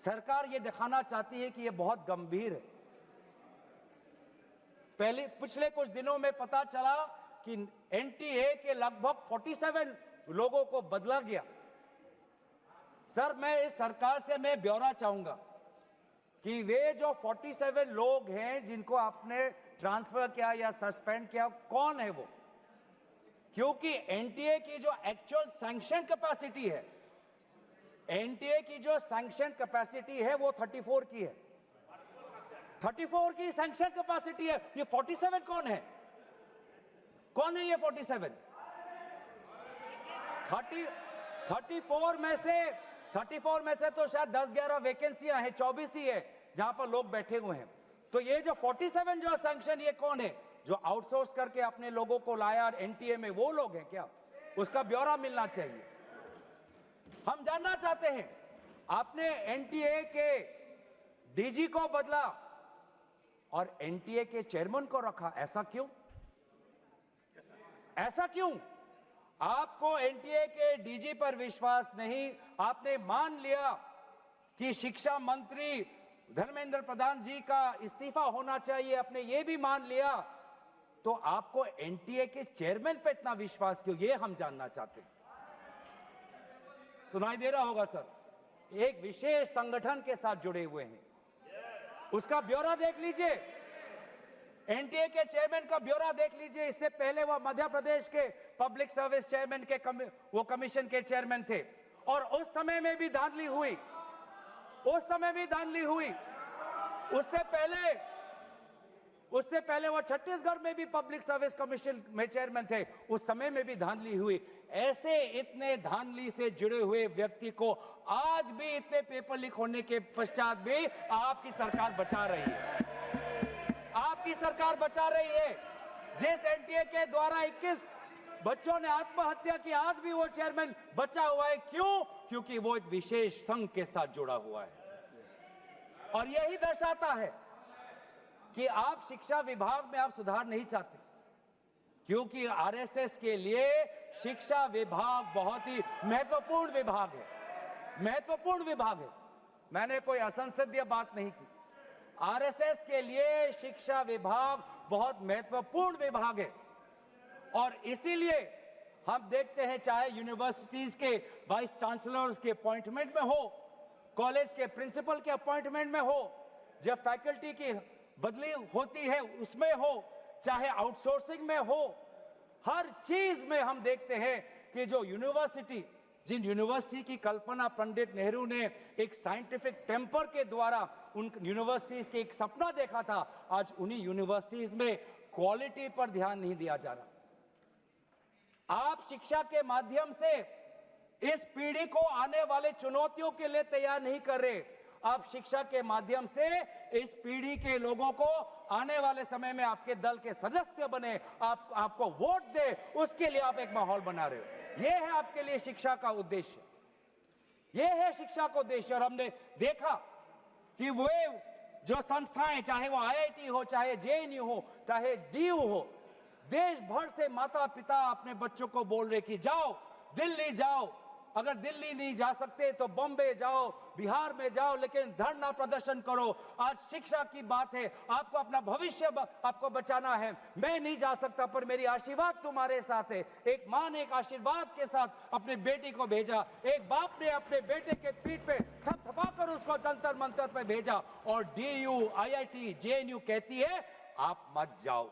सरकार ये दिखाना चाहती है कि ये बहुत गंभीर है। पिछले कुछ दिनों में पता चला कि एनटीए के लगभग 47 लोगों को बदला गया। सर, मैं इस सरकार से मैं ब्यौरा चाहूंगा कि वे जो 47 लोग हैं जिनको आपने ट्रांसफर किया या सस्पेंड किया, कौन है वो? क्योंकि एनटीए की जो एक्चुअल सैंक्शन कैपेसिटी है, एनटीए की जो सैंक्शन कैपेसिटी है वो 34 की है। 34 की सैंक्शन कैपेसिटी है। ये 47 कौन है? कौन है ये 47? 34 में से तो शायद 10-11 वैकेंसियां हैं, 24 ही है जहां पर लोग बैठे हुए हैं। तो ये जो 47 जो सैंक्शन, ये कौन है? जो आउटसोर्स करके अपने लोगों को लाया एनटीए में, वो लोग हैं क्या? उसका ब्यौरा मिलना चाहिए। हम जानना चाहते हैं, आपने एनटीए के डीजी को बदला और एनटीए के चेयरमैन को रखा, ऐसा क्यों? ऐसा क्यों? आपको एनटीए के डीजी पर विश्वास नहीं, आपने मान लिया कि शिक्षा मंत्री धर्मेंद्र प्रधान जी का इस्तीफा होना चाहिए, आपने ये भी मान लिया, तो आपको एनटीए के चेयरमैन पे इतना विश्वास क्यों? ये हम जानना चाहते हैं। सुनाई दे रहा होगा सर, एक विशेष संगठन के साथ जुड़े हुए हैं, उसका ब्यौरा देख लीजिए। एनटीए के चेयरमैन का ब्यौरा देख लीजिए। इससे पहले वह मध्य प्रदेश के पब्लिक सर्विस चेयरमैन के वो कमीशन के चेयरमैन थे, और उस समय में भी धांधली हुई, उससे पहले वो छत्तीसगढ़ में भी पब्लिक सर्विस कमीशन में चेयरमैन थे, उस समय में भी धांधली हुई। ऐसे इतने धांधली से जुड़े हुए व्यक्ति को आज भी इतने पेपर लीक होने के पश्चात भी आपकी सरकार बचा रही है। आपकी सरकार बचा रही है। जिस एनटीए के द्वारा 21 बच्चों ने आत्महत्या की, आज भी वो चेयरमैन बचा हुआ है। क्यों? क्योंकि वो एक विशेष संघ के साथ जुड़ा हुआ है। और यही दर्शाता है कि आप शिक्षा विभाग में आप सुधार नहीं चाहते, क्योंकि आरएसएस के लिए शिक्षा विभाग बहुत ही महत्वपूर्ण विभाग है। मैंने कोई असंसदीय बात नहीं की। आरएसएस के लिए शिक्षा विभाग बहुत महत्वपूर्ण विभाग है, और इसीलिए हम देखते हैं, चाहे यूनिवर्सिटीज के वाइस चांसलर्स के अपॉइंटमेंट में हो, कॉलेज के प्रिंसिपल के अपॉइंटमेंट में हो, जब फैकल्टी की बदली होती है उसमें हो, चाहे आउटसोर्सिंग में हो, हर चीज में हम देखते हैं कि जिन यूनिवर्सिटी की कल्पना पंडित नेहरू ने एक साइंटिफिक टेम्पर के द्वारा उन यूनिवर्सिटीज के एक सपना देखा था, आज उन्हीं यूनिवर्सिटीज में क्वालिटी पर ध्यान नहीं दिया जा रहा। आप शिक्षा के माध्यम से इस पीढ़ी को आने वाले चुनौतियों के लिए तैयार नहीं कर रहे। आप शिक्षा के माध्यम से इस पीढ़ी के लोगों को आने वाले समय में आपके दल के सदस्य बने, आपको वोट दे, उसके लिए आप एक माहौल बना रहे हो। यह है आपके लिए शिक्षा का उद्देश्य, यह है शिक्षा का उद्देश्य। और हमने देखा कि वे जो संस्थाएं, चाहे वो आईआईटी हो, चाहे जेएनयू हो, चाहे डीयू हो, देश भर से माता पिता अपने बच्चों को बोल रहे कि जाओ दिल्ली जाओ, अगर दिल्ली नहीं जा सकते तो बॉम्बे जाओ, बिहार में जाओ, लेकिन धरना प्रदर्शन करो। आज शिक्षा की बात है, आपको अपना भविष्य आपको बचाना है। मैं नहीं जा सकता, पर मेरी आशीर्वाद तुम्हारे साथ है। एक मां ने एक आशीर्वाद के साथ अपनी बेटी को भेजा, एक बाप ने अपने बेटे के पीठ पे थपथपाकर उसको जंतर मंतर पे भेजा, और डीयू, आईआईटी, जेएनयू कहती है आप मत जाओ।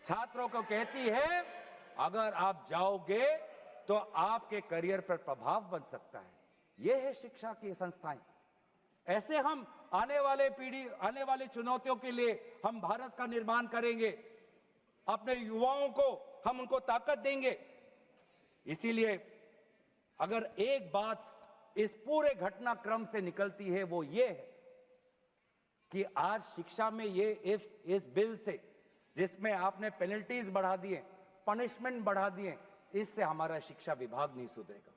छात्रों को कहती है अगर आप जाओगे तो आपके करियर पर प्रभाव बन सकता है। यह है शिक्षा की संस्थाएं। ऐसे हम आने वाले चुनौतियों के लिए हम भारत का निर्माण करेंगे, अपने युवाओं को हम उनको ताकत देंगे। इसीलिए अगर एक बात इस पूरे घटनाक्रम से निकलती है वो ये है कि आज शिक्षा में इस बिल से, जिसमें आपने पेनल्टीज बढ़ा दिए, पनिशमेंट बढ़ा दिए, इससे हमारा शिक्षा विभाग नहीं सुधरेगा।